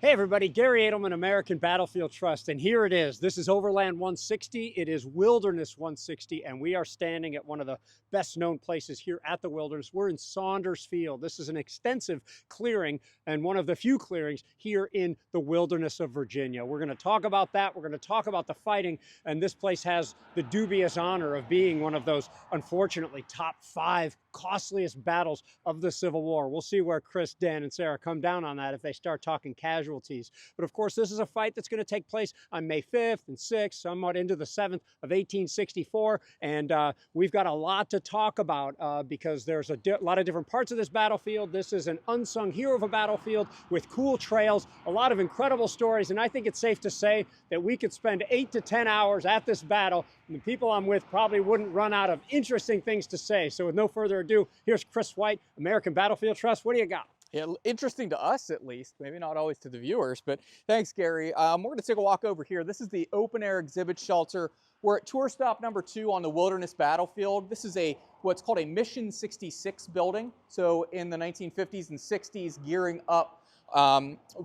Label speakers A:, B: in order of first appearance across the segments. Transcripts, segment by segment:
A: Hey everybody, Gary Edelman, American Battlefield Trust, and here it is. This is Overland 160, it is Wilderness 160, and we are standing at one of the best known places here at the Wilderness. We're in Saunders Field. This is an extensive clearing and one of the few clearings here in the Wilderness of Virginia. We're gonna talk about that, we're gonna talk about the fighting, and this place has the dubious honor of being one of those, unfortunately, top 5 costliest battles of the Civil War. We'll see where Chris, Dan, and Sarah come down on that if they start talking casualties. But of course, this is a fight that's going to take place on May 5th and 6th, somewhat into the 7th of 1864. And we've got a lot to talk about because there's a lot of different parts of this battlefield. This is an unsung hero of a battlefield with cool trails, a lot of incredible stories. And I think it's safe to say that we could spend 8 to 10 hours at this battle, and the people I'm with probably wouldn't run out of interesting things to say. So with no further ado, here's Chris White, American Battlefield Trust. What do you got?
B: Yeah, interesting to us at least, maybe not always to the viewers, but thanks, Gary. We're going to take a walk over here. This is the open air exhibit shelter. We're at tour stop number 2 on the Wilderness Battlefield. This is what's called a Mission 66 building. So in the 1950s and 60s, gearing up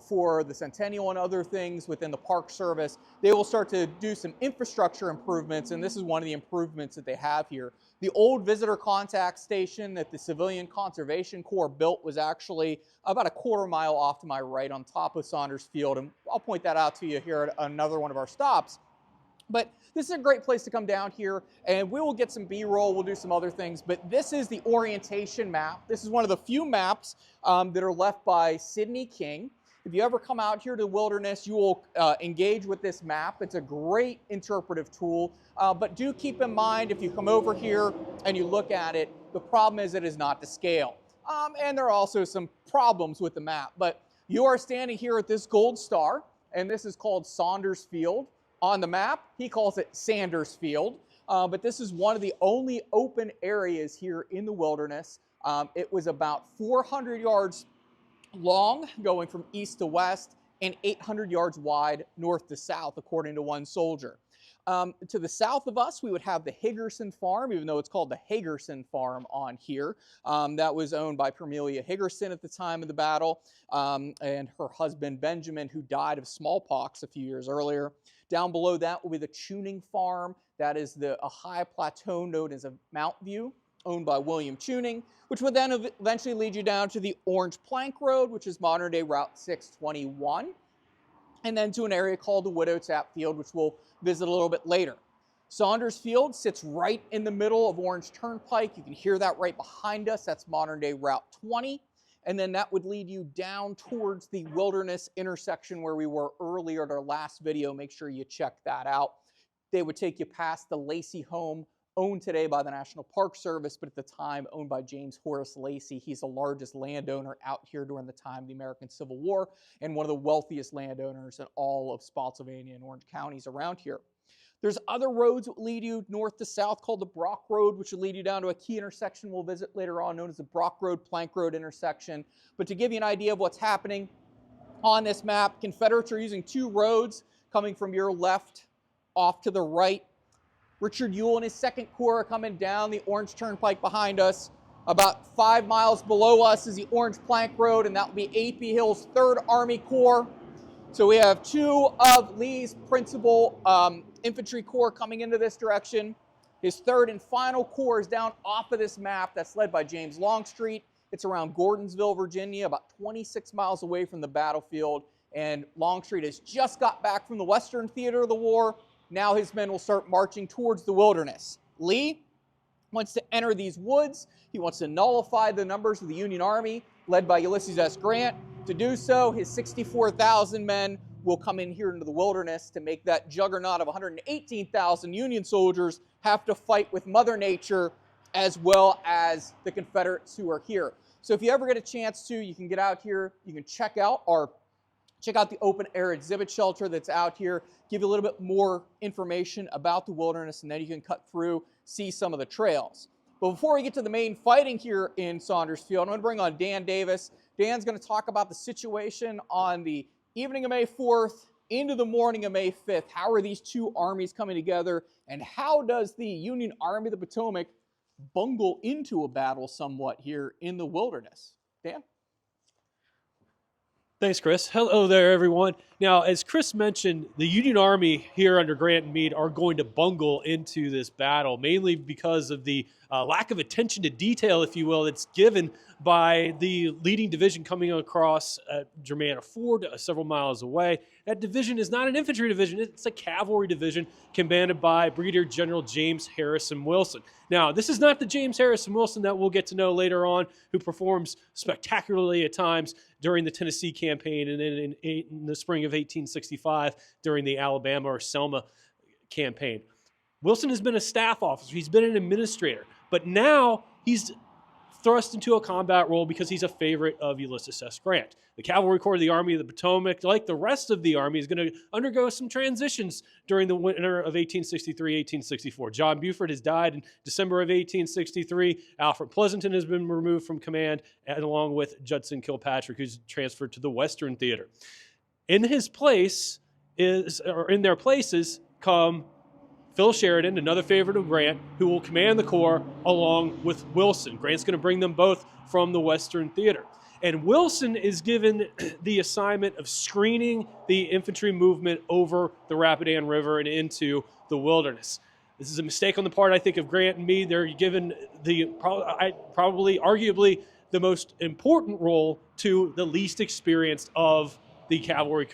B: for the centennial and other things within the Park Service, they will start to do some infrastructure improvements, and this is one of the improvements that they have here. The old visitor contact station that the Civilian Conservation Corps built was actually about a quarter mile off to my right on top of Saunders Field, and I'll point that out to you here at another one of our stops. But this is a great place to come down here, and we will get some B-roll, we'll do some other things, but this is the orientation map. This is one of the few maps that are left by Sidney King. If you ever come out here to the Wilderness, you will engage with this map. It's a great interpretive tool, but do keep in mind if you come over here and you look at it, the problem is it is not to scale. And there are also some problems with the map, but you are standing here at this gold star, and this is called Saunders Field. On the map, he calls it Sanders Field, but this is one of the only open areas here in the Wilderness. It was about 400 yards long, going from east to west, and 800 yards wide north to south, according to one soldier. To the south of us, we would have the Higgerson Farm, even though it's called the Hagerson Farm on here. That was owned by Permelia Higgerson at the time of the battle, and her husband Benjamin, who died of smallpox a few years earlier. Down below that will be the Tuning Farm. That is a high plateau known as a Mount View, owned by William Tuning, which would then eventually lead you down to the Orange Plank Road, which is modern-day Route 621, and then to an area called the Widow Tap Field, which we'll visit a little bit later. Saunders Field sits right in the middle of Orange Turnpike. You can hear that right behind us. That's modern-day Route 20. And then that would lead you down towards the Wilderness intersection where we were earlier at our last video. Make sure you check that out. They would take you past the Lacey home, owned today by the National Park Service, but at the time owned by James Horace Lacey. He's the largest landowner out here during the time of the American Civil War and one of the wealthiest landowners in all of Spotsylvania and Orange counties around here. There's other roads that lead you north to south called the Brock Road, which will lead you down to a key intersection we'll visit later on, known as the Brock Road Plank Road intersection. But to give you an idea of what's happening on this map, Confederates are using 2 roads coming from your left off to the right. Richard Ewell and his 2nd Corps are coming down the Orange Turnpike behind us. About 5 miles below us is the Orange Plank Road, and that will be A.P. Hill's 3rd Army Corps. So we have 2 of Lee's principal infantry corps coming into this direction. His 3rd and final corps is down off of this map. That's led by James Longstreet. It's around Gordonsville, Virginia, about 26 miles away from the battlefield. And Longstreet has just got back from the Western Theater of the War. Now his men will start marching towards the Wilderness. Lee wants to enter these woods. He wants to nullify the numbers of the Union Army, led by Ulysses S. Grant. To do so, his 64,000 men will come in here into the Wilderness to make that juggernaut of 118,000 Union soldiers have to fight with Mother Nature as well as the Confederates who are here. So if you ever get a chance to, you can get out here, you can check out the open air exhibit shelter that's out here, give you a little bit more information about the Wilderness, and then you can cut through, see some of the trails. But before we get to the main fighting here in Saunders Field, I'm going to bring on Dan Davis. Dan's going to talk about the situation on the evening of May 4th into the morning of May 5th. How are these 2 armies coming together, and how does the Union Army of the Potomac bungle into a battle somewhat here in the Wilderness? Dan?
C: Thanks, Chris. Hello there, everyone. Now, as Chris mentioned, the Union Army here under Grant and Meade are going to bungle into this battle, mainly because of the lack of attention to detail, if you will, that's given by the leading division coming across Germanna Ford, several miles away. That division is not an infantry division, it's a cavalry division commanded by Brigadier General James Harrison Wilson. Now, this is not the James Harrison Wilson that we'll get to know later on, who performs spectacularly at times during the Tennessee campaign and then in the spring of 1865 during the Alabama or Selma campaign. Wilson has been a staff officer, he's been an administrator, but now he's thrust into a combat role because he's a favorite of Ulysses S. Grant. The Cavalry Corps of the Army of the Potomac, like the rest of the Army, is going to undergo some transitions during the winter of 1863-1864. John Buford has died in December of 1863. Alfred Pleasanton has been removed from command, and along with Judson Kilpatrick, who's transferred to the Western Theater. In his place or in their places come Phil Sheridan, another favorite of Grant, who will command the Corps along with Wilson. Grant's going to bring them both from the Western Theater. And Wilson is given the assignment of screening the infantry movement over the Rapidan River and into the wilderness. This is a mistake on the part, I think, of Grant and Meade. They're given probably, arguably, the most important role to the least experienced of the cavalry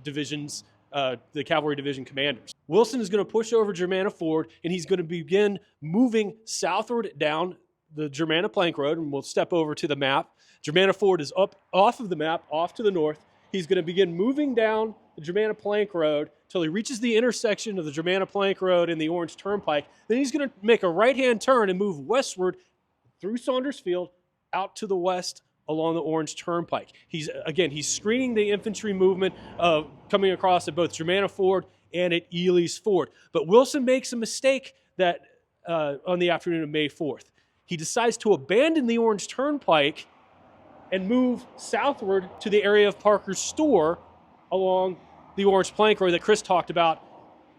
C: divisions. The cavalry division commanders. Wilson is going to push over Germanna Ford, and he's going to begin moving southward down the Germanna Plank Road, and we'll step over to the map. Germanna Ford is up off of the map, off to the north. He's going to begin moving down the Germanna Plank Road until he reaches the intersection of the Germanna Plank Road and the Orange Turnpike. Then he's going to make a right-hand turn and move westward through Saunders Field out to the west along the Orange Turnpike. He's screening the infantry movement coming across at both Germanna Ford and at Ely's Ford. But Wilson makes a mistake that on the afternoon of May 4th. He decides to abandon the Orange Turnpike and move southward to the area of Parker's Store along the Orange Plank Road that Chris talked about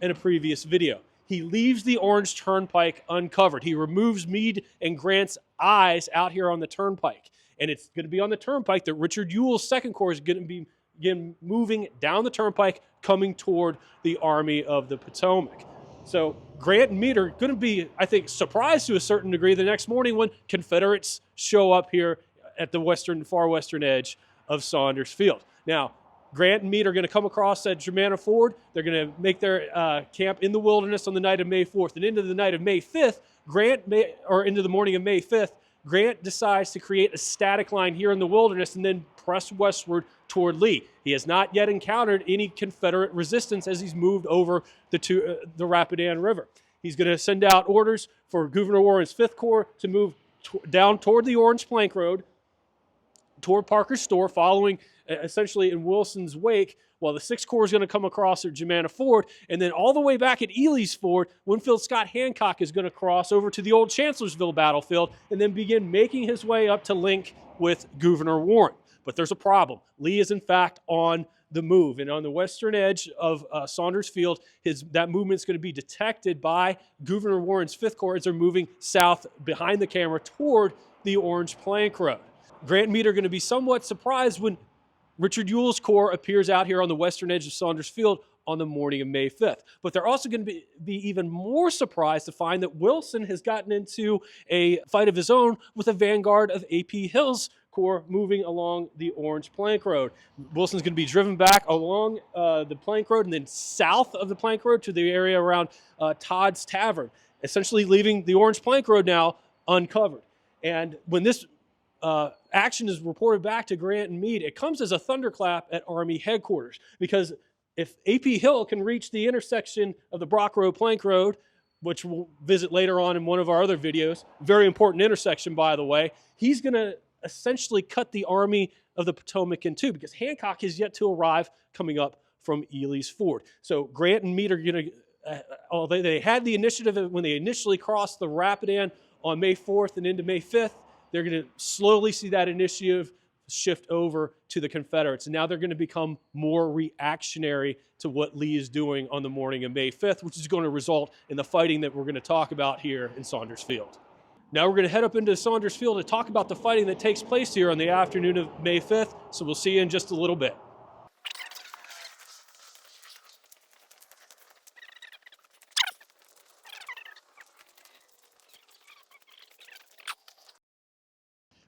C: in a previous video. He leaves the Orange Turnpike uncovered. He removes Meade and Grant's eyes out here on the turnpike. And it's going to be on the turnpike that Richard Ewell's Second Corps is going to be moving down the turnpike, coming toward the Army of the Potomac. So Grant and Meade are going to be, I think, surprised to a certain degree the next morning when Confederates show up here at the far western edge of Saunders Field. Now, Grant and Meade are going to come across at Germanna Ford. They're going to make their camp in the wilderness on the night of May 4th. And into the night of May 5th, into the morning of May 5th, Grant decides to create a static line here in the wilderness and then press westward toward Lee. He has not yet encountered any Confederate resistance as he's moved over the Rapidan River. He's going to send out orders for Gouverneur Warren's 5th Corps to move down toward the Orange Plank Road, toward Parker's Store, following essentially in Wilson's wake, while the 6th Corps is going to come across at Germanna Ford, and then all the way back at Ely's Ford, Winfield Scott Hancock is going to cross over to the old Chancellorsville battlefield and then begin making his way up to link with Gouverneur Warren. But there's a problem. Lee is in fact on the move, and on the western edge of Saunders Field, that movement is going to be detected by Gouverneur Warren's 5th Corps as they're moving south behind the camera toward the Orange Plank Road. Grant and Meade are going to be somewhat surprised when Richard Ewell's Corps appears out here on the western edge of Saunders Field on the morning of May 5th. But they're also going to be even more surprised to find that Wilson has gotten into a fight of his own with a vanguard of A.P. Hill's Corps moving along the Orange Plank Road. Wilson's going to be driven back along the Plank Road and then south of the Plank Road to the area around Todd's Tavern, essentially leaving the Orange Plank Road now uncovered. And when this action is reported back to Grant and Meade, it comes as a thunderclap at Army headquarters, because if A.P. Hill can reach the intersection of the Brock Road, Plank Road, which we'll visit later on in one of our other videos, very important intersection, by the way, he's going to essentially cut the Army of the Potomac in two, because Hancock is yet to arrive coming up from Ely's Ford. So Grant and Meade are going to, although they had the initiative when they initially crossed the Rapidan on May 4th and into May 5th, they're going to slowly see that initiative shift over to the Confederates. And now they're going to become more reactionary to what Lee is doing on the morning of May 5th, which is going to result in the fighting that we're going to talk about here in Saunders Field. Now we're going to head up into Saunders Field to talk about the fighting that takes place here on the afternoon of May 5th. So we'll see you in just a little bit.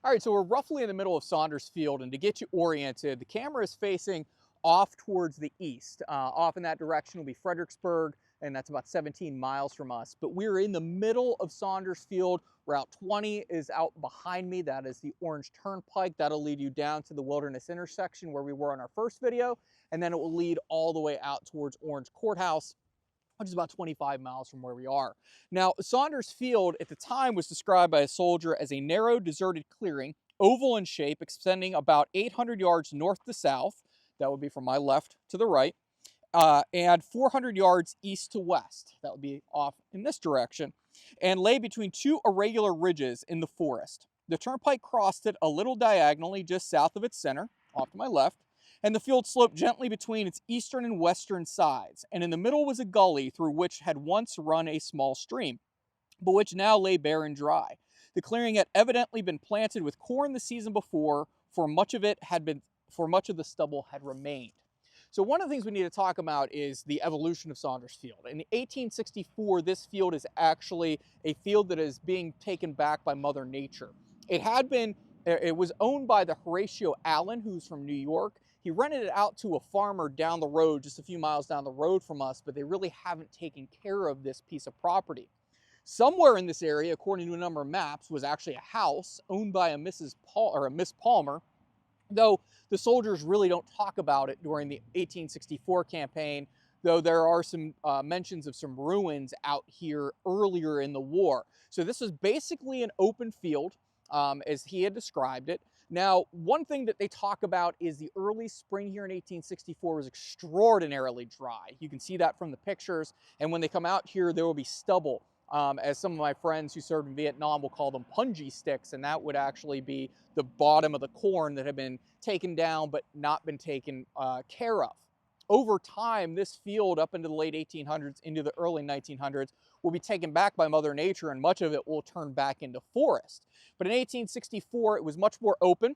B: All right, so we're roughly in the middle of Saunders Field, and to get you oriented, the camera is facing off towards the east. Off in that direction will be Fredericksburg, and that's about 17 miles from us. But we're in the middle of Saunders Field. Route 20 is out behind me. That is the Orange Turnpike. That'll lead you down to the Wilderness intersection where we were on our first video, and then it will lead all the way out towards Orange Courthouse, which is about 25 miles from where we are. Now, Saunders Field at the time was described by a soldier as a narrow, deserted clearing, oval in shape, extending about 800 yards north to south. That would be from my left to the right. And 400 yards east to west. That would be off in this direction. And lay between two irregular ridges in the forest. The turnpike crossed it a little diagonally just south of its center, off to my left. And the field sloped gently between its eastern and western sides, and in the middle was a gully through which had once run a small stream, but which now lay bare and dry. The clearing had evidently been planted with corn the season before, for much of the stubble had remained. So one of the things we need to talk about is the evolution of Saunders Field. In 1864, this field is actually a field that is being taken back by Mother Nature. It was owned by the Horatio Allen, who's from New York. He rented it out to a farmer down the road, just a few miles down the road from us, but they really haven't taken care of this piece of property. Somewhere in this area, according to a number of maps, was actually a house owned by a Miss Palmer, though the soldiers really don't talk about it during the 1864 campaign, though there are some mentions of some ruins out here earlier in the war. So this was basically an open field, as he had described it. Now, one thing that they talk about is the early spring here in 1864 was extraordinarily dry. You can see that from the pictures, and when they come out here, there will be stubble. As some of my friends who served in Vietnam will call them punji sticks, and that would actually be the bottom of the corn that had been taken down but not been taken care of. Over time, this field up into the late 1800s, into the early 1900s, will be taken back by Mother Nature, and much of it will turn back into forest. But in 1864, it was much more open.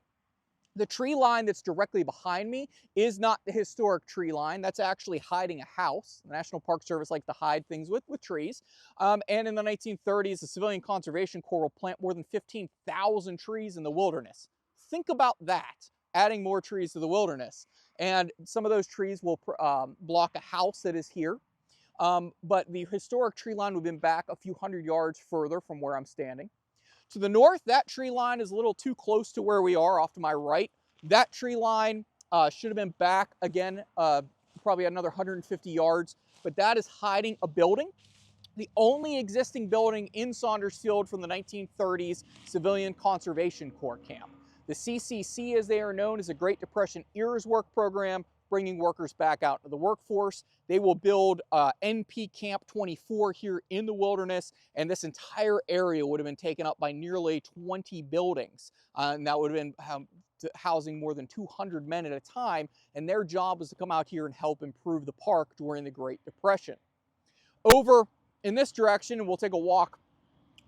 B: The tree line that's directly behind me is not the historic tree line. That's actually hiding a house. The National Park Service likes to hide things with trees. And in the 1930s, the Civilian Conservation Corps will plant more than 15,000 trees in the wilderness. Think about that, adding more trees to the wilderness. And some of those trees will block a house that is here. But the historic tree line would have been back a few hundred yards further from where I'm standing. To the north, that tree line is a little too close to where we are, off to my right. That tree line should have been back again, probably another 150 yards, but that is hiding a building. The only existing building in Saunders Field from the 1930s Civilian Conservation Corps camp. The CCC, as they are known, is a Great Depression ERS work program, bringing workers back out into the workforce. They will build NP Camp 24 here in the wilderness, and this entire area would have been taken up by nearly 20 buildings. And that would have been housing more than 200 men at a time, and their job was to come out here and help improve the park during the Great Depression. Over in this direction, and we'll take a walk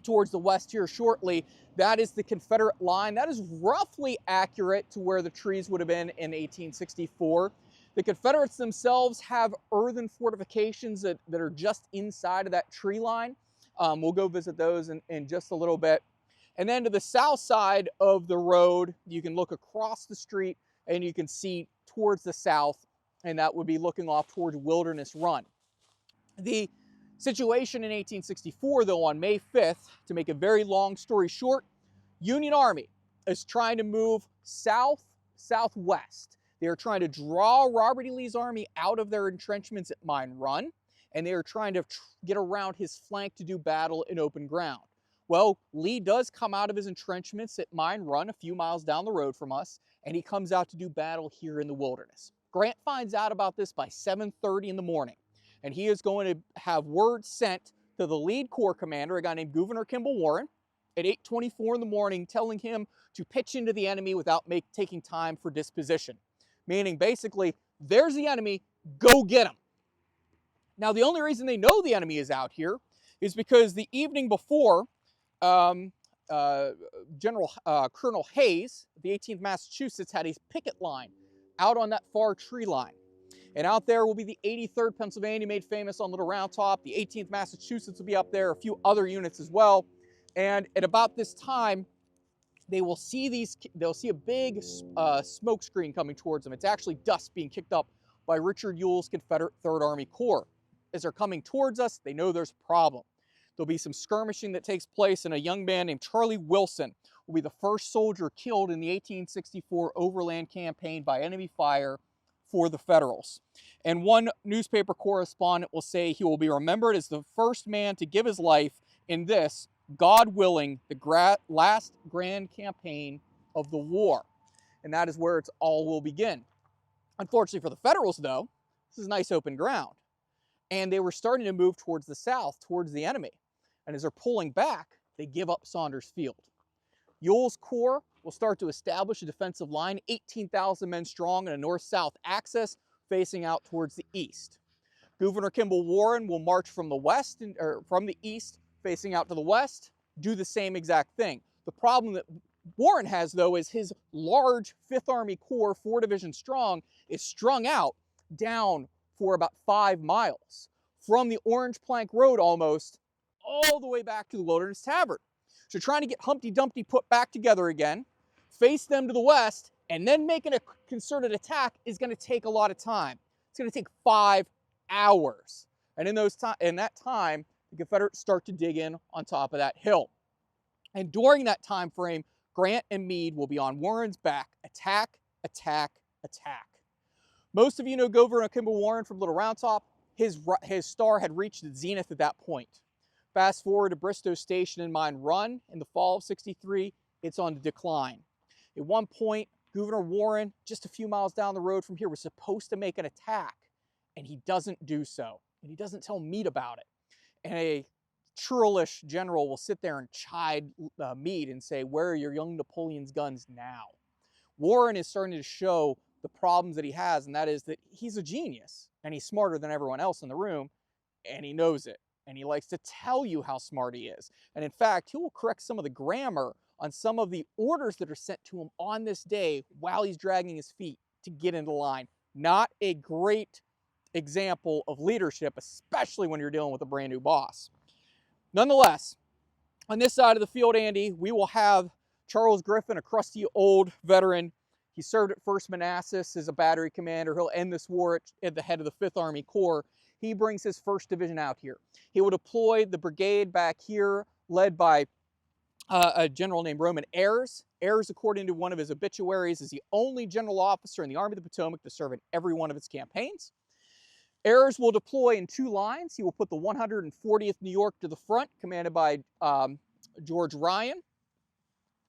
B: towards the west here shortly, that is the Confederate line. That is roughly accurate to where the trees would have been in 1864. The Confederates themselves have earthen fortifications that are just inside of that tree line. We'll go visit those in just a little bit. And then to the south side of the road, you can look across the street and you can see towards the south, and that would be looking off towards Wilderness Run. The situation in 1864, though, on May 5th, to make a very long story short, Union Army is trying to move southwest. They are trying to draw Robert E. Lee's army out of their entrenchments at Mine Run, and they are trying to get around his flank to do battle in open ground. Well, Lee does come out of his entrenchments at Mine Run, a few miles down the road from us, and he comes out to do battle here in the wilderness. Grant finds out about this by 7:30 in the morning, and he is going to have word sent to the lead corps commander, a guy named Gouverneur Kimball Warren, at 8:24 in the morning, telling him to pitch into the enemy without taking time for disposition. Meaning, basically, there's the enemy, go get him. Now, the only reason they know the enemy is out here is because the evening before, Colonel Hayes, the 18th Massachusetts, had a picket line out on that far tree line. And out there will be the 83rd Pennsylvania, made famous on Little Round Top. The 18th Massachusetts will be up there, a few other units as well. And at about this time, they'll see a big smoke screen coming towards them. It's actually dust being kicked up by Richard Ewell's Confederate 3rd Army Corps. As they're coming towards us, they know there's a problem. There'll be some skirmishing that takes place, and a young man named Charlie Wilson will be the first soldier killed in the 1864 Overland campaign by enemy fire for the Federals. And one newspaper correspondent will say he will be remembered as the first man to give his life in this, God willing, the last grand campaign of the war. And that is where it's all will begin. Unfortunately for the Federals, though, this is nice open ground. And they were starting to move towards the south, towards the enemy. And as they're pulling back, they give up Saunders Field. Ewell's Corps will start to establish a defensive line, 18,000 men strong, in a north-south axis facing out towards the east. Governor Kimball Warren will march from the west, or from the east, facing out to the west, do the same exact thing. The problem that Warren has, though, is his large 5th Army Corps, 4 divisions strong, is strung out down for about 5 miles from the Orange Plank Road almost all the way back to the Wilderness Tavern. So trying to get Humpty Dumpty put back together again, face them to the west, and then making a concerted attack is going to take a lot of time. It's going to take 5 hours. And in that time, the Confederates start to dig in on top of that hill. And during that time frame, Grant and Meade will be on Warren's back. Attack, attack, attack. Most of you know Governor Kimball Warren from Little Round Top. His star had reached its zenith at that point. Fast forward to Bristow Station and Mine Run in the fall of '63, it's on the decline. At one point, Governor Warren, just a few miles down the road from here, was supposed to make an attack, and he doesn't do so. And he doesn't tell Meade about it. And a churlish general will sit there and chide Meade and say, where are your young Napoleon's guns now? Warren is starting to show the problems that he has, and that is that he's a genius, and he's smarter than everyone else in the room, and he knows it. And he likes to tell you how smart he is. And in fact, he will correct some of the grammar on some of the orders that are sent to him on this day while he's dragging his feet to get into line. Not a great example of leadership, especially when you're dealing with a brand new boss. Nonetheless, on this side of the field, Andy, we will have Charles Griffin, a crusty old veteran. He served at 1st Manassas as a battery commander. He'll end this war at the head of the 5th Army Corps. He brings his 1st Division out here. He will deploy the brigade back here, led by a general named Roman Ayres. Ayres, according to one of his obituaries, is the only general officer in the Army of the Potomac to serve in every one of its campaigns. Ayres will deploy in 2 lines. He will put the 140th New York to the front, commanded by George Ryan.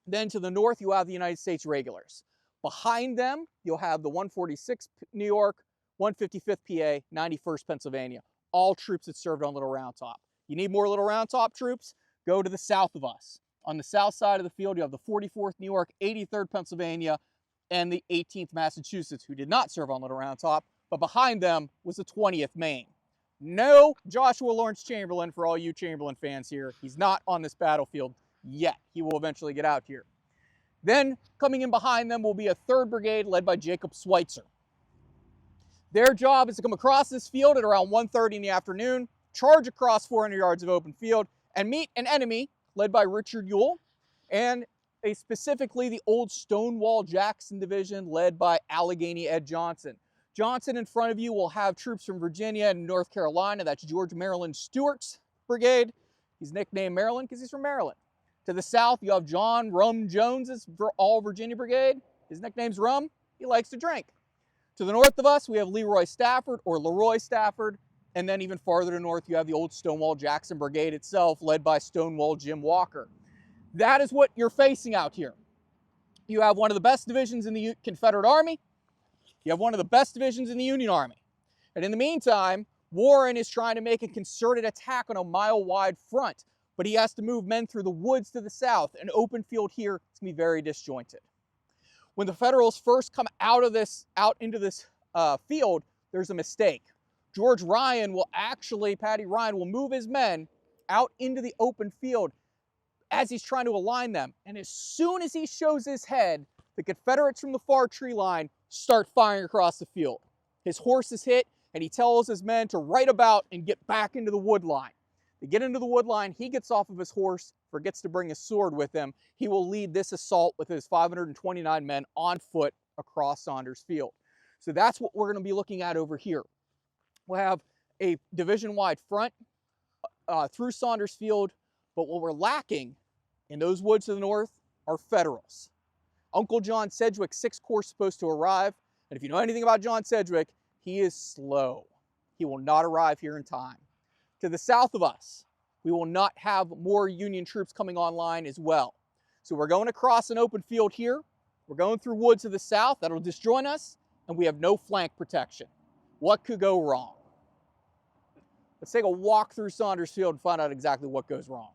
B: Then to the north, you have the United States Regulars. Behind them, you'll have the 146th New York, 155th PA, 91st Pennsylvania, all troops that served on Little Round Top. You need more Little Round Top troops? Go to the south of us. On the south side of the field, you have the 44th New York, 83rd Pennsylvania, and the 18th Massachusetts, who did not serve on Little Round Top, but behind them was the 20th Maine. No Joshua Lawrence Chamberlain for all you Chamberlain fans here. He's not on this battlefield yet. He will eventually get out here. Then, coming in behind them will be a 3rd Brigade led by Jacob Schweitzer. Their job is to come across this field at around 1:30 in the afternoon, charge across 400 yards of open field, and meet an enemy led by Richard Ewell, and specifically the old Stonewall Jackson Division led by Allegheny Ed Johnson. Johnson in front of you will have troops from Virginia and North Carolina. That's George Maryland Stewart's brigade. He's nicknamed Maryland because he's from Maryland. To the south, you have John Rum Jones's all Virginia brigade. His nickname's Rum. He likes to drink. To the north of us, we have Leroy Stafford, or Leroy Stafford. And then even farther to north, you have the old Stonewall Jackson Brigade itself, led by Stonewall Jim Walker. That is what you're facing out here. You have one of the best divisions in the Confederate Army. You have one of the best divisions in the Union Army. And in the meantime, Warren is trying to make a concerted attack on a mile-wide front, but he has to move men through the woods to the south. An open field here is going to be very disjointed. When the Federals first come out into this field, there's a mistake. George Ryan will Patty Ryan will move his men out into the open field as he's trying to align them. And as soon as he shows his head, the Confederates from the far tree line start firing across the field. His horse is hit, and he tells his men to right about and get back into the wood line. They get into the wood line, he gets off of his horse, forgets to bring his sword with him. He will lead this assault with his 529 men on foot across Saunders Field. So that's what we're going to be looking at over here. We'll have a division-wide front through Saunders Field, but what we're lacking in those woods to the north are Federals. Uncle John Sedgwick's 6th Corps is supposed to arrive, and if you know anything about John Sedgwick, he is slow. He will not arrive here in time. To the south of us, we will not have more Union troops coming online as well. So we're going across an open field here. We're going through woods to the south. That'll disjoint us, and we have no flank protection. What could go wrong? Let's take a walk through Saunders Field and find out exactly what goes wrong.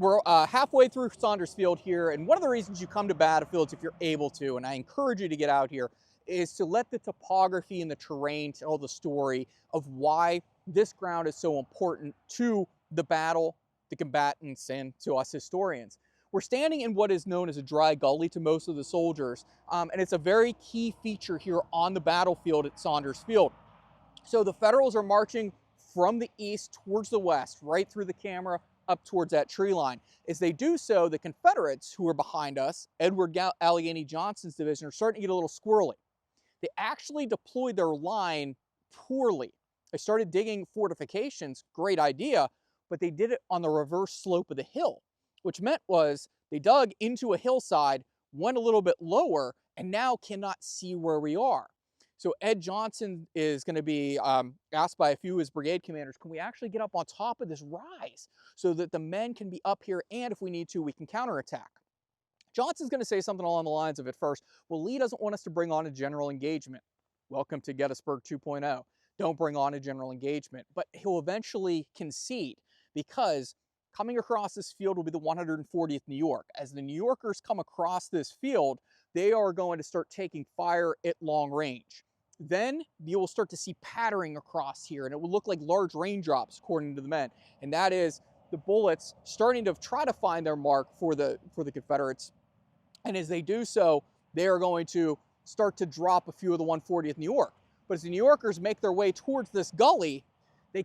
B: We're halfway through Saunders Field here, and one of the reasons you come to battlefields, if you're able to, and I encourage you to get out here, is to let the topography and the terrain tell the story of why this ground is so important to the battle, the combatants, and to us historians. We're standing in what is known as a dry gully to most of the soldiers, and it's a very key feature here on the battlefield at Saunders Field. So the Federals are marching from the east towards the west, right through the camera, up towards that tree line. As they do so, the Confederates who are behind us, Edward Allegheny Johnson's division, are starting to get a little squirrely. They actually deployed their line poorly. They started digging fortifications, great idea, but they did it on the reverse slope of the hill, which meant was they dug into a hillside, went a little bit lower, and now cannot see where we are. So Ed Johnson is going to be asked by a few of his brigade commanders, can we actually get up on top of this rise so that the men can be up here, and if we need to, we can counterattack? Johnson's going to say something along the lines of, at first, well, Lee doesn't want us to bring on a general engagement. Welcome to Gettysburg 2.0. Don't bring on a general engagement. But he'll eventually concede, because coming across this field will be the 140th New York. As the New Yorkers come across this field, they are going to start taking fire at long range. Then you will start to see patterning across here, and it will look like large raindrops, according to the men. And that is the bullets starting to try to find their mark for the Confederates. And as they do so, they are going to start to drop a few of the 140th New York. But as the New Yorkers make their way towards this gully, the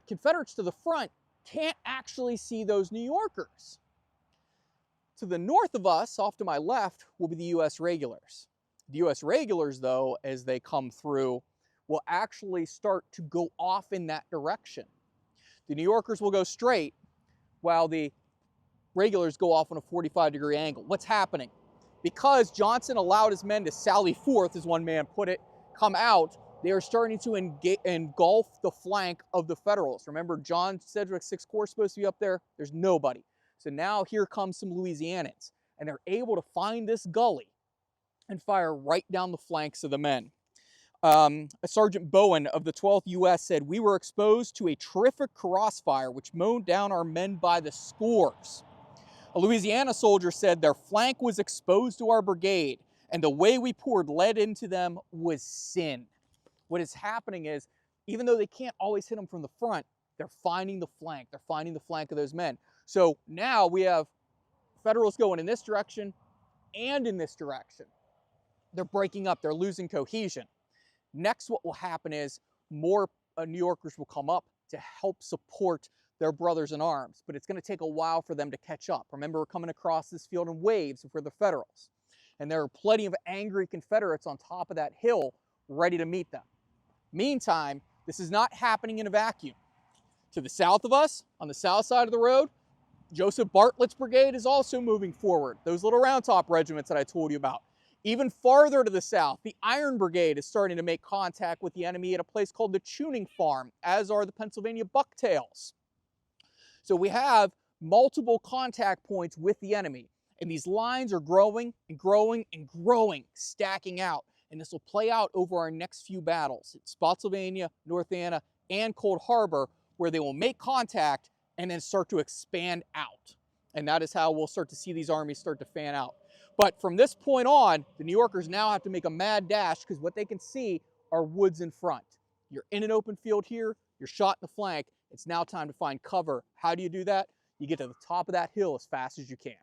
B: Confederates to the front can't actually see those New Yorkers. To the north of us, off to my left, will be the U.S. regulars. The U.S. regulars, though, as they come through, will actually start to go off in that direction. The New Yorkers will go straight, while the regulars go off on a 45-degree angle. What's happening? Because Johnson allowed his men to sally forth, as one man put it, come out, they are starting to engulf the flank of the Federals. Remember, John Sedgwick's 6th Corps is supposed to be up there? There's nobody. So now here comes some Louisianans, and they're able to find this gully and fire right down the flanks of the men. Sergeant Bowen of the 12th U.S. said, we were exposed to a terrific crossfire which mowed down our men by the scores. A Louisiana soldier said their flank was exposed to our brigade, and the way we poured lead into them was sin. What is happening is, even though they can't always hit them from the front, they're finding the flank. They're finding the flank of those men. So now we have Federals going in this direction and in this direction. They're breaking up. They're losing cohesion. Next, what will happen is more New Yorkers will come up to help support their brothers in arms, but it's going to take a while for them to catch up. Remember, we're coming across this field in waves for the Federals, and there are plenty of angry Confederates on top of that hill ready to meet them. Meantime, this is not happening in a vacuum. To the south of us, on the south side of the road, Joseph Bartlett's brigade is also moving forward. Those little round top regiments that I told you about. Even farther to the south, the Iron Brigade is starting to make contact with the enemy at a place called the Tuning Farm, as are the Pennsylvania Bucktails. So we have multiple contact points with the enemy, and these lines are growing and growing and growing, stacking out. And this will play out over our next few battles at Spotsylvania, North Anna, and Cold Harbor, where they will make contact and then start to expand out. And that is how we'll start to see these armies start to fan out. But from this point on, the New Yorkers now have to make a mad dash because what they can see are woods in front. You're in an open field here, you're shot in the flank, it's now time to find cover. How do you do that? You get to the top of that hill as fast as you can.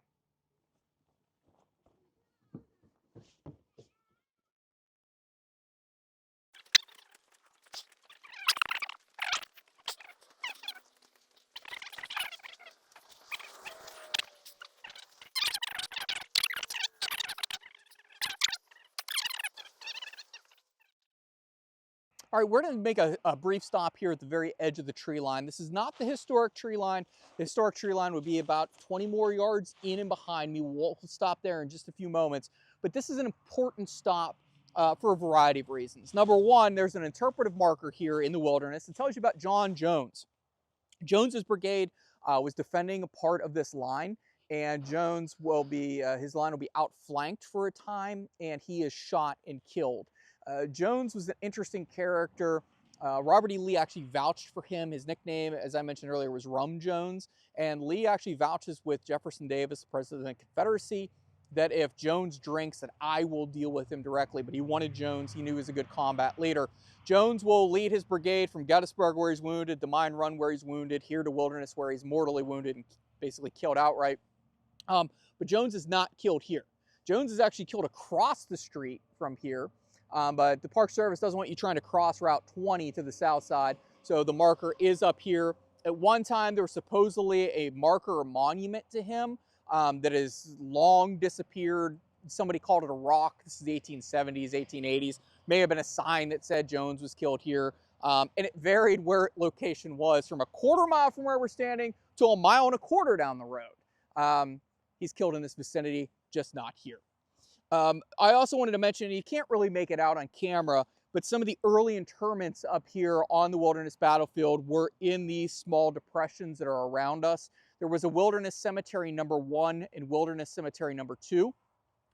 B: All right, we're going to make a brief stop here at the very edge of the tree line. This is not the historic tree line. The historic tree line would be about 20 more yards in and behind me. We'll stop there in just a few moments. But this is an important stop for a variety of reasons. Number one, there's an interpretive marker here in the wilderness. It tells you about John Jones. Jones's brigade was defending a part of this line, and Jones will be, his line will be outflanked for a time, and he is shot and killed. Jones was an interesting character. Robert E. Lee actually vouched for him. His nickname, as I mentioned earlier, was Rum Jones. And Lee actually vouches with Jefferson Davis, the president of the Confederacy, that if Jones drinks, that I will deal with him directly. But he wanted Jones. He knew he was a good combat leader. Jones will lead his brigade from Gettysburg, where he's wounded, to Mine Run, where he's wounded, here to Wilderness, where he's mortally wounded and basically killed outright. But Jones is not killed here. Jones is actually killed across the street from here. But the Park Service doesn't want you trying to cross Route 20 to the south side, so the marker is up here. At one time, there was supposedly a marker or monument to him that has long disappeared. Somebody called it a rock. This is the 1870s, 1880s. May have been a sign that said Jones was killed here. And it varied where location was, from a quarter mile from where we're standing to a mile and a quarter down the road. He's killed in this vicinity, just not here. I also wanted to mention, you can't really make it out on camera, but some of the early interments up here on the Wilderness Battlefield were in these small depressions that are around us. There was a Wilderness Cemetery number 1 and Wilderness Cemetery number 2.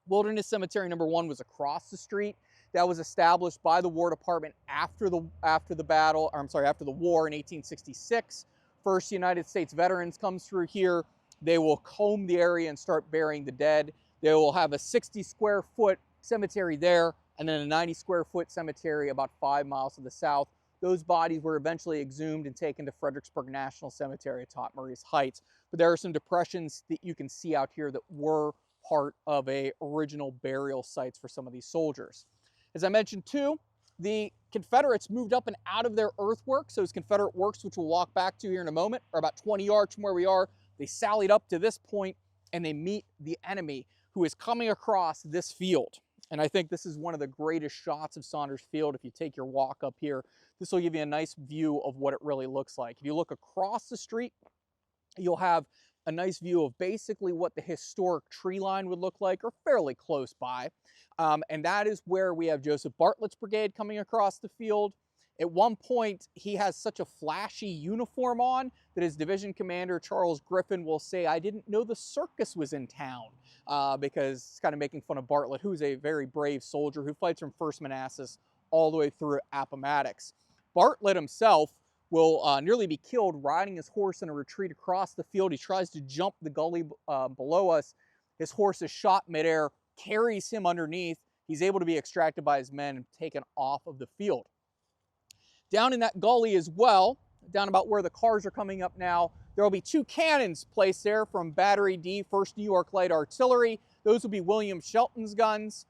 B: Wilderness Cemetery number 1 was across the street. That was established by the War Department after the war in 1866. First United States veterans comes through here. They will comb the area and start burying the dead. They will have a 60 square foot cemetery there, and then a 90 square foot cemetery about 5 miles to the south. Those bodies were eventually exhumed and taken to Fredericksburg National Cemetery atop Maurice Heights. But there are some depressions that you can see out here that were part of original burial sites for some of these soldiers. As I mentioned too, the Confederates moved up and out of their earthworks. Those Confederate works, which we'll walk back to here in a moment, are about 20 yards from where we are. They sallied up to this point and they meet the enemy, who is coming across this field. And I think this is one of the greatest shots of Saunders Field. If you take your walk up here, this will give you a nice view of what it really looks like. If you look across the street, you'll have a nice view of basically what the historic tree line would look like, or fairly close by. And that is where we have Joseph Bartlett's brigade coming across the field. At one point, he has such a flashy uniform on that his division commander, Charles Griffin, will say, "I didn't know the circus was in town," because it's kind of making fun of Bartlett, who's a very brave soldier who fights from First Manassas all the way through Appomattox. Bartlett himself will nearly be killed riding his horse in a retreat across the field. He tries to jump the gully below us. His horse is shot midair, carries him underneath. He's able to be extracted by his men and taken off of the field. Down in that gully as well, down about where the cars are coming up now, there will be 2 cannons placed there from Battery D, 1st New York Light Artillery. Those will be William Shelton's guns.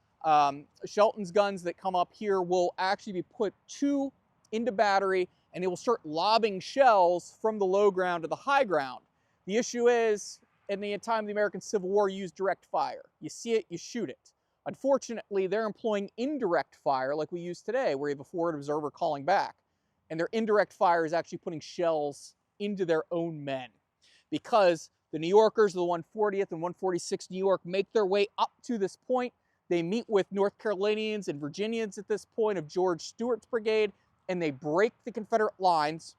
B: Shelton's guns that come up here will actually be put 2 into battery, and they will start lobbing shells from the low ground to the high ground. The issue is, in the time of the American Civil War, you use direct fire. You see it, you shoot it. Unfortunately, they're employing indirect fire like we use today, where you have a forward observer calling back. And their indirect fire is actually putting shells into their own men. Because the New Yorkers, the 140th and 146th New York, make their way up to this point. They meet with North Carolinians and Virginians at this point of George Stewart's brigade, and they break the Confederate lines,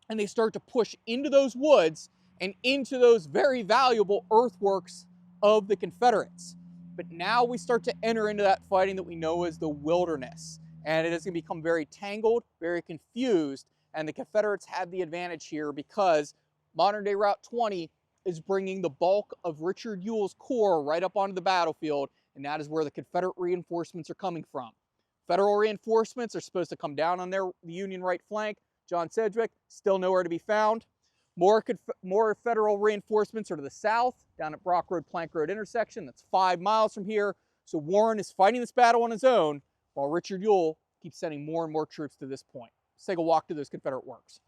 B: and they start to push into those woods and into those very valuable earthworks of the Confederates. But now we start to enter into that fighting that we know as the wilderness. And it is going to become very tangled, very confused. And the Confederates had the advantage here because modern day Route 20 is bringing the bulk of Richard Ewell's corps right up onto the battlefield. And that is where the Confederate reinforcements are coming from. Federal reinforcements are supposed to come down on the Union right flank. John Sedgwick, still nowhere to be found. More federal reinforcements are to the south, down at Brock Road, Plank Road intersection. That's 5 miles from here. So Warren is fighting this battle on his own, while Richard Ewell keeps sending more and more troops to this point. Let's take a walk to those Confederate works.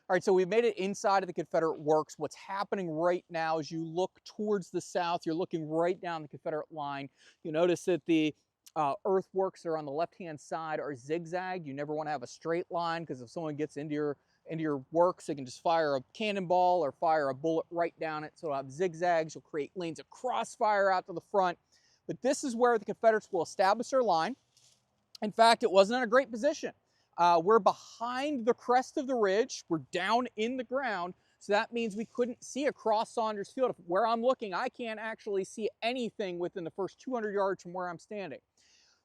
B: All right, so we've made it inside of the Confederate works. What's happening right now as you look towards the south, you're looking right down the Confederate line. You notice that the earthworks that are on the left-hand side are zigzagged. You never want to have a straight line because if someone gets into your works, they can just fire a cannonball or fire a bullet right down it. So it'll have zigzags. You'll create lanes of crossfire out to the front. But this is where the Confederates will establish their line. In fact, it wasn't in a great position. We're behind the crest of the ridge. We're down in the ground. So that means we couldn't see across Saunders Field. Where I'm looking, I can't actually see anything within the first 200 yards from where I'm standing.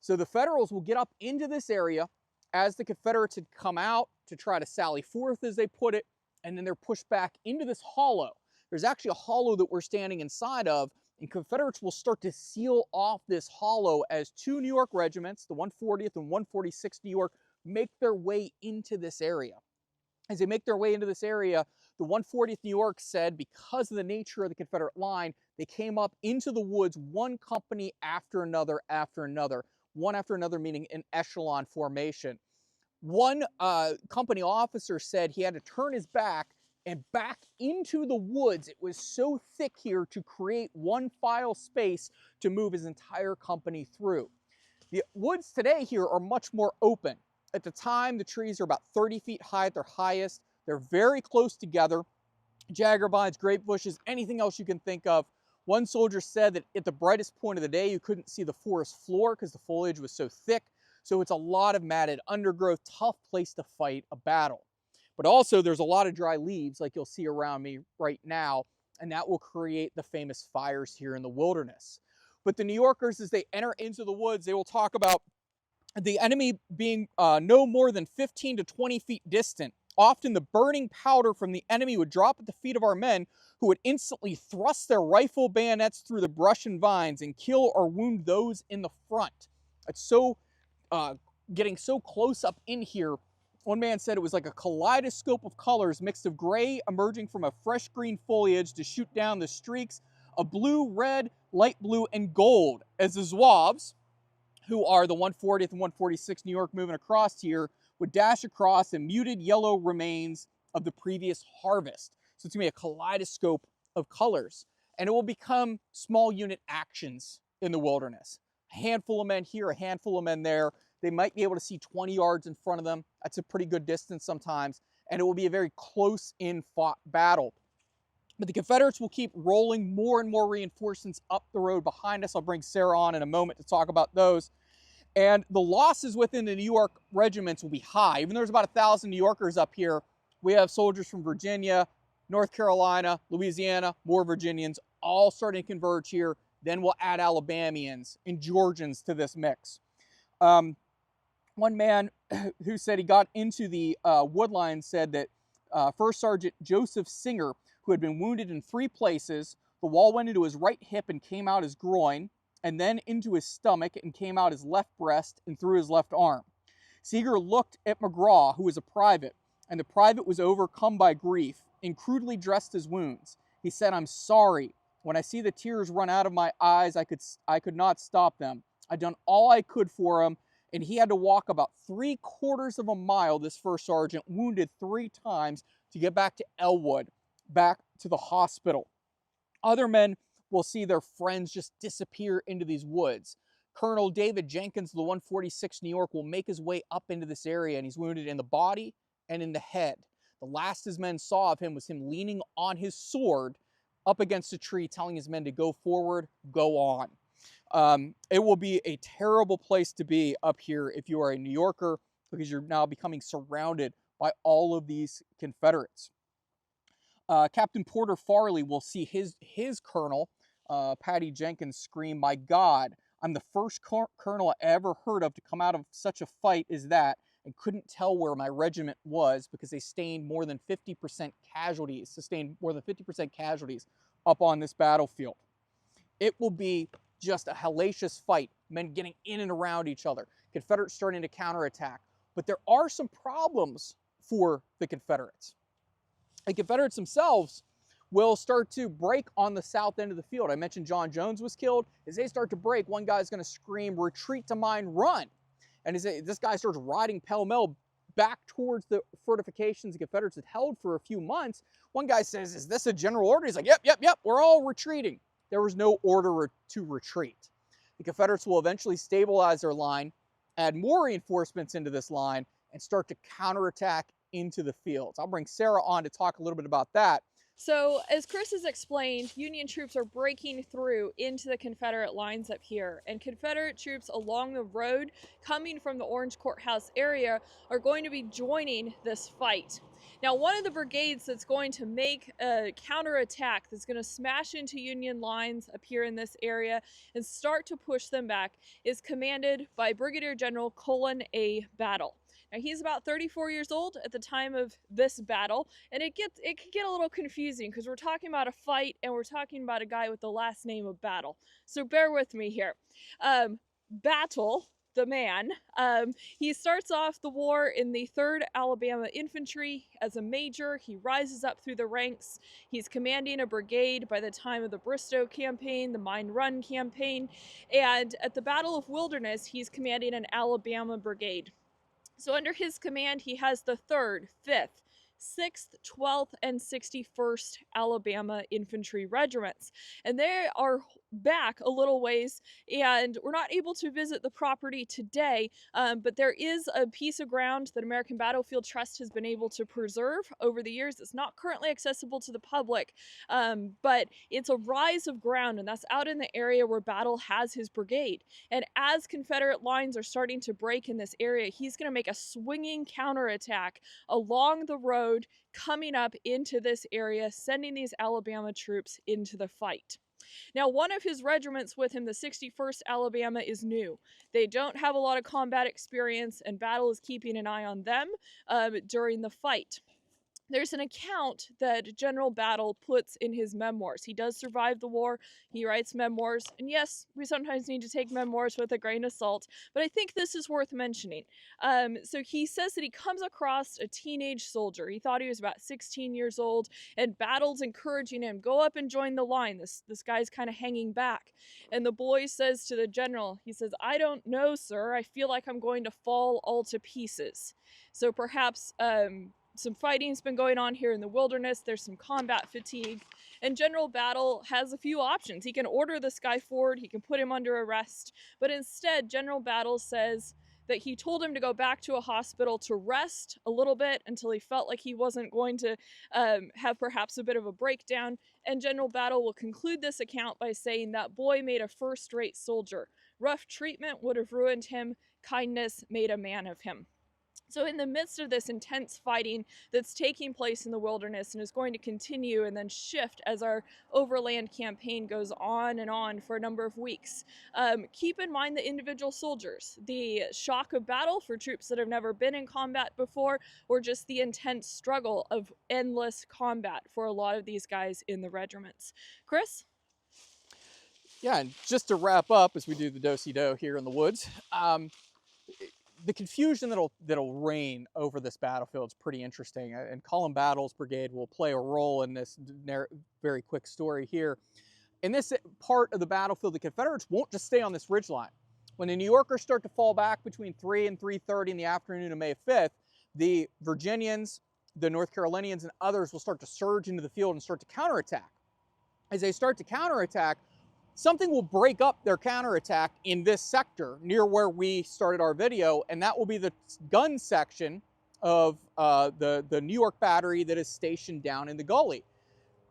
B: So the Federals will get up into this area as the Confederates had come out to try to sally forth, as they put it, and then they're pushed back into this hollow. There's actually a hollow that we're standing inside of, and Confederates will start to seal off this hollow as 2 New York regiments, the 140th and 146th New York, make their way into this area. As they make their way into this area, the 140th New York said because of the nature of the Confederate line, they came up into the woods one company after another, one after another, meaning an echelon formation. One company officer said he had to turn his back and back into the woods. It was so thick here to create one file space to move his entire company through. The woods today here are much more open. At the time, the trees are about 30 feet high at their highest. They're very close together. Jagger vines, grape bushes, anything else you can think of. One soldier said that at the brightest point of the day, you couldn't see the forest floor because the foliage was so thick. So it's a lot of matted undergrowth, tough place to fight a battle. But also there's a lot of dry leaves like you'll see around me right now, and that will create the famous fires here in the wilderness. But the New Yorkers, as they enter into the woods, they will talk about the enemy being no more than 15 to 20 feet distant. Often the burning powder from the enemy would drop at the feet of our men, who would instantly thrust their rifle bayonets through the brush and vines and kill or wound those in the front. It's so getting so close up in here. One man said it was like a kaleidoscope of colors mixed of gray emerging from a fresh green foliage to shoot down the streaks of blue, red, light blue, and gold as the Zouaves, who are the 140th and 146th New York moving across here, would dash across the muted yellow remains of the previous harvest. So it's going to be a kaleidoscope of colors. And it will become small unit actions in the wilderness. A handful of men here, a handful of men there. They might be able to see 20 yards in front of them. That's a pretty good distance sometimes. And it will be a very close-in fought battle. But the Confederates will keep rolling more and more reinforcements up the road behind us. I'll bring Sarah on in a moment to talk about those. And the losses within the New York regiments will be high. Even though there's about 1,000 New Yorkers up here, we have soldiers from Virginia, North Carolina, Louisiana, more Virginians, all starting to converge here. Then we'll add Alabamians and Georgians to this mix. One man who said he got into the woodline said that First Sergeant Joseph Singer, who had been wounded in 3 places, the wall went into his right hip and came out his groin, and then into his stomach and came out his left breast and through his left arm. Seeger looked at McGraw, who was a private, and the private was overcome by grief and crudely dressed his wounds. He said, "I'm sorry. When I see the tears run out of my eyes, I could not stop them. I'd done all I could for him, and he had to walk about 3/4 of a mile, this first sergeant, wounded 3 times, to get back to Elwood, back to the hospital." Other men will see their friends just disappear into these woods. Colonel David Jenkins of the 146th New York will make his way up into this area, and he's wounded in the body and in the head. The last his men saw of him was him leaning on his sword up against a tree, telling his men to go forward, go on. It will be a terrible place to be up here if you are a New Yorker, because you're now becoming surrounded by all of these Confederates. Captain Porter Farley will see his colonel, Patty Jenkins, scream, "My God, I'm the first colonel I ever heard of to come out of such a fight as that, and couldn't tell where my regiment was because they sustained more than 50% casualties up on this battlefield." It will be just a hellacious fight, men getting in and around each other, Confederates starting to counterattack. But there are some problems for the Confederates. The Confederates themselves will start to break on the south end of the field. I mentioned John Jones was killed. As they start to break, one guy's going to scream, "Retreat to mine, run!" And as this guy starts riding pell-mell back towards the fortifications the Confederates had held for a few months, one guy says, "Is this a general order?" He's like, yep, we're all retreating. There was no order to retreat. The Confederates will eventually stabilize their line, add more reinforcements into this line, and start to counterattack into the fields. I'll bring Sarah on to talk a little bit about that.
D: So, as Chris has explained, Union troops are breaking through into the Confederate lines up here, and Confederate troops along the road coming from the Orange Courthouse area are going to be joining this fight. Now, one of the brigades that's going to make a counterattack that's going to smash into Union lines up here in this area and start to push them back is commanded by Brigadier General Colin A. Battle. Now, he's about 34 years old at the time of this battle, and it could get a little confusing because we're talking about a fight and we're talking about a guy with the last name of Battle. So bear with me here. Battle, the man, he starts off the war in the 3rd Alabama Infantry as a major. He rises up through the ranks. He's commanding a brigade by the time of the Bristow campaign, the Mine Run campaign, and at the Battle of Wilderness, he's commanding an Alabama brigade. So under his command, he has the 3rd, 5th, 6th, 12th, and 61st Alabama Infantry Regiments. And they are back a little ways, and we're not able to visit the property today, but there is a piece of ground that American Battlefield Trust has been able to preserve over the years. It's not currently accessible to the public, but it's a rise of ground, and that's out in the area where Battle has his brigade. And as Confederate lines are starting to break in this area, he's going to make a swinging counterattack along the road coming up into this area, sending these Alabama troops into the fight. Now, one of his regiments with him, the 61st Alabama, is new. They don't have a lot of combat experience, and Battle is keeping an eye on them during the fight. There's an account that General Battle puts in his memoirs. He does survive the war. He writes memoirs. And yes, we sometimes need to take memoirs with a grain of salt, but I think this is worth mentioning. So he says that he comes across a teenage soldier. He thought he was about 16 years old, and Battle's encouraging him, "Go up and join the line. This guy's kind of hanging back." And the boy says to the general, he says, "I don't know, sir. I feel like I'm going to fall all to pieces." So perhaps some fighting's been going on here in the wilderness. There's some combat fatigue, and General Battle has a few options. He can order this guy forward, he can put him under arrest, but instead General Battle says that he told him to go back to a hospital to rest a little bit until he felt like he wasn't going to have perhaps a bit of a breakdown. And General Battle will conclude this account by saying that boy made a first-rate soldier. Rough treatment would have ruined him. Kindness made a man of him. So in the midst of this intense fighting that's taking place in the wilderness and is going to continue and then shift as our Overland campaign goes on and on for a number of weeks, keep in mind the individual soldiers, the shock of battle for troops that have never been in combat before, or just the intense struggle of endless combat for a lot of these guys in the regiments. Chris?
B: Yeah, and just to wrap up as we do the do-si-do here in the woods, the confusion that'll reign over this battlefield is pretty interesting, and Colin Battle's brigade will play a role in this very quick story here. In this part of the battlefield, the Confederates won't just stay on this ridgeline. When the New Yorkers start to fall back between 3 and 3:30 in the afternoon of May 5th, the Virginians, the North Carolinians, and others will start to surge into the field and start to counterattack. As they start to counterattack, something will break up their counterattack in this sector near where we started our video, and that will be the gun section of the New York battery that is stationed down in the gully.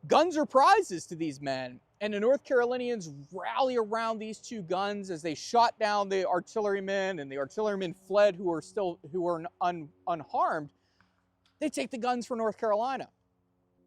B: Guns are prizes to these men, And the North Carolinians rally around these two guns as they shot down the artillerymen, and the artillerymen fled who were unharmed. They take the guns for North Carolina.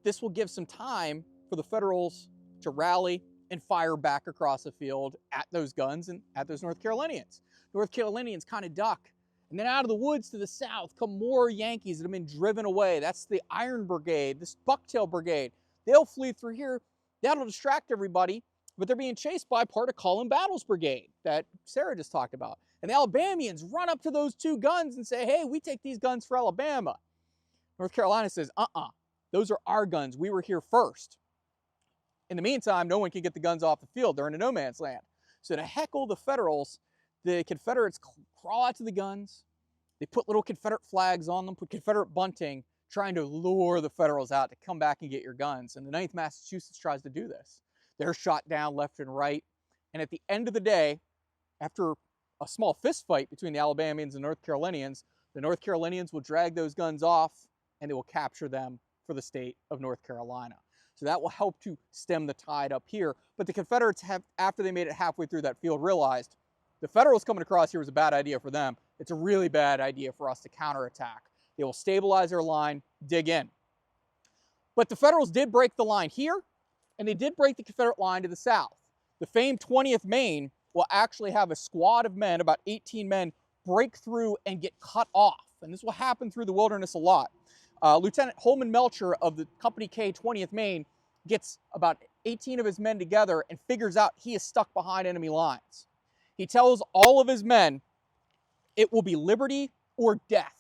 B: This will give some time for the Federals to rally and fire back across the field at those guns and at those North Carolinians. North Carolinians kind of duck. And then out of the woods to the south come more Yankees that have been driven away. That's the Iron Brigade, this Bucktail Brigade. They'll flee through here. That'll distract everybody, but they're being chased by part of Cullen Battle's brigade that Sarah just talked about. And the Alabamians run up to those two guns and say, hey, we take these guns for Alabama. North Carolina says, those are our guns. We were here first. In the meantime, no one can get the guns off the field. They're in a no man's land. So to heckle the Federals, the Confederates crawl out to the guns. They put little Confederate flags on them, put Confederate bunting, trying to lure the Federals out to come back and get your guns. And the 9th Massachusetts tries to do this. They're shot down left and right. And at the end of the day, after a small fist fight between the Alabamians and North Carolinians, the North Carolinians will drag those guns off and they will capture them for the state of North Carolina. So that will help to stem the tide up here. But the Confederates have, after they made it halfway through that field, realized the Federals coming across here was a bad idea for them. It's a really bad idea for us to counterattack. They will stabilize their line, dig in. But the Federals did break the line here, and they did break the Confederate line to the south. The famed 20th Maine will actually have a squad of men, about 18 men, break through and get cut off. And this will happen through the wilderness a lot. Lieutenant Holman Melcher of the Company K 20th Maine gets about 18 of his men together and figures out he is stuck behind enemy lines. He tells all of his men, it will be liberty or death.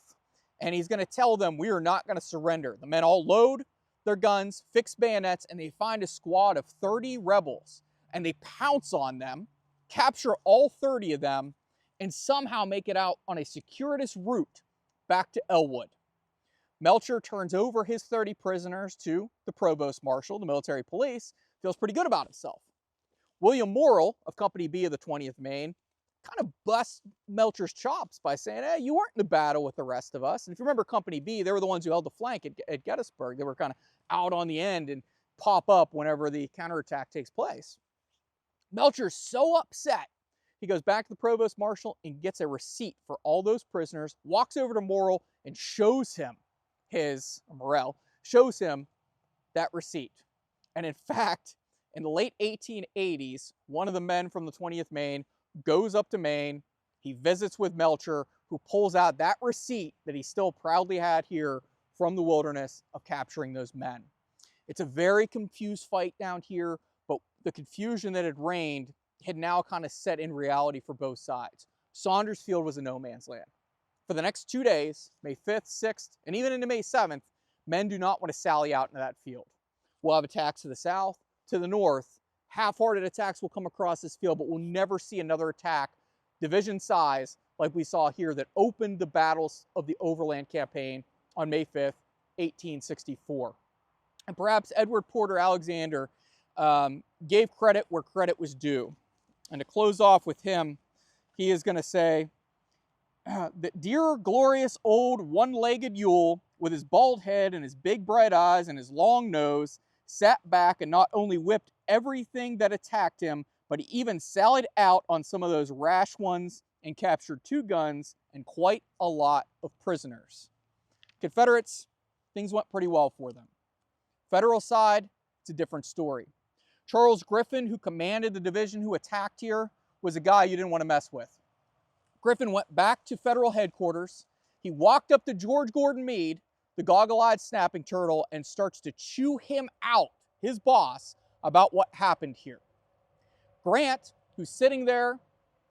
B: And he's going to tell them, we are not going to surrender. The men all load their guns, fix bayonets, and they find a squad of 30 rebels. And they pounce on them, capture all 30 of them, and somehow make it out on a circuitous route back to Elwood. Melcher turns over his 30 prisoners to the provost marshal, the military police, feels pretty good about himself. William Morrill of Company B of the 20th Maine kind of busts Melcher's chops by saying, hey, you weren't in the battle with the rest of us. And if you remember Company B, they were the ones who held the flank at Gettysburg. They were kind of out on the end and pop up whenever the counterattack takes place. Melcher's so upset, he goes back to the provost marshal and gets a receipt for all those prisoners, walks over to Morrill and shows him shows him that receipt. And in fact, in the late 1880s, one of the men from the 20th Maine goes up to Maine. He visits with Melcher, who pulls out that receipt that he still proudly had here from the wilderness of capturing those men. It's a very confused fight down here, but the confusion that had reigned had now kind of set in reality for both sides. Saunders Field was a no man's land. For the next 2 days, May 5th, 6th, and even into May 7th, men do not want to sally out into that field. We'll have attacks to the south, to the north. Half-hearted attacks will come across this field, but we'll never see another attack division size like we saw here that opened the battles of the Overland campaign on May 5th, 1864. And perhaps Edward Porter Alexander gave credit where credit was due. And to close off with him, he is going to say, the dear, glorious old one-legged Yule, with his bald head and his big bright eyes and his long nose, sat back and not only whipped everything that attacked him, but he even sallied out on some of those rash ones and captured 2 guns and quite a lot of prisoners. Confederates, things went pretty well for them. Federal side, it's a different story. Charles Griffin, who commanded the division who attacked here, was a guy you didn't want to mess with. Griffin went back to Federal headquarters. He walked up to George Gordon Meade, the goggle-eyed snapping turtle, and starts to chew him out, his boss, about what happened here. Grant, who's sitting there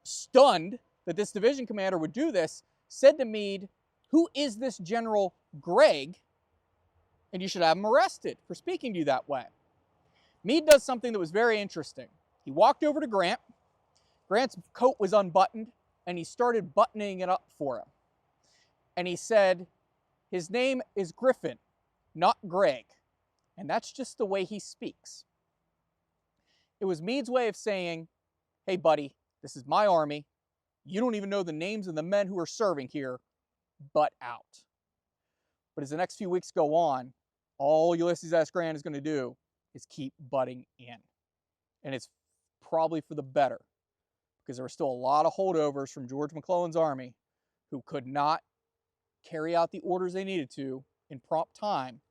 B: stunned that this division commander would do this, said to Meade, who is this General Gregg? And you should have him arrested for speaking to you that way. Meade does something that was very interesting. He walked over to Grant. Grant's coat was unbuttoned, and he started buttoning it up for him. And he said, his name is Griffin, not Gregg. And that's just the way he speaks. It was Meade's way of saying, hey, buddy, this is my army. You don't even know the names of the men who are serving here, butt out. But as the next few weeks go on, all Ulysses S. Grant is going to do is keep butting in. and it's probably for the better, because there were still a lot of holdovers from George McClellan's army who could not carry out the orders they needed to in prompt time.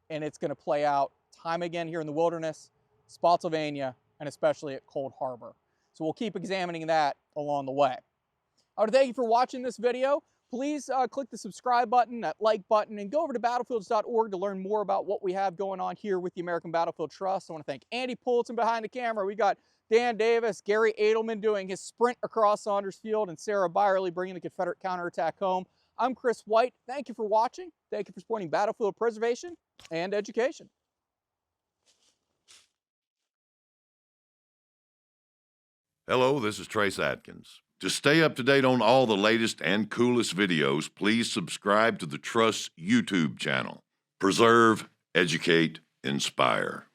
B: And it's going to play out time again here in the wilderness, Spotsylvania, and especially at Cold Harbor. So we'll keep examining that along the way. I want to thank you for watching this video. Please click the subscribe button, that like button, and go over to battlefields.org to learn more about what we have going on here with the American Battlefield Trust. I want to thank Andy Pulliton behind the camera. We got Dan Davis, Gary Edelman doing his sprint across Saunders Field, and Sarah Byerly bringing the Confederate counterattack home. I'm Chris White. Thank you for watching. Thank you for supporting battlefield preservation and education.
E: Hello, this is Trace Atkins. To stay up to date on all the latest and coolest videos, please subscribe to the Trust's YouTube channel. Preserve, educate, inspire.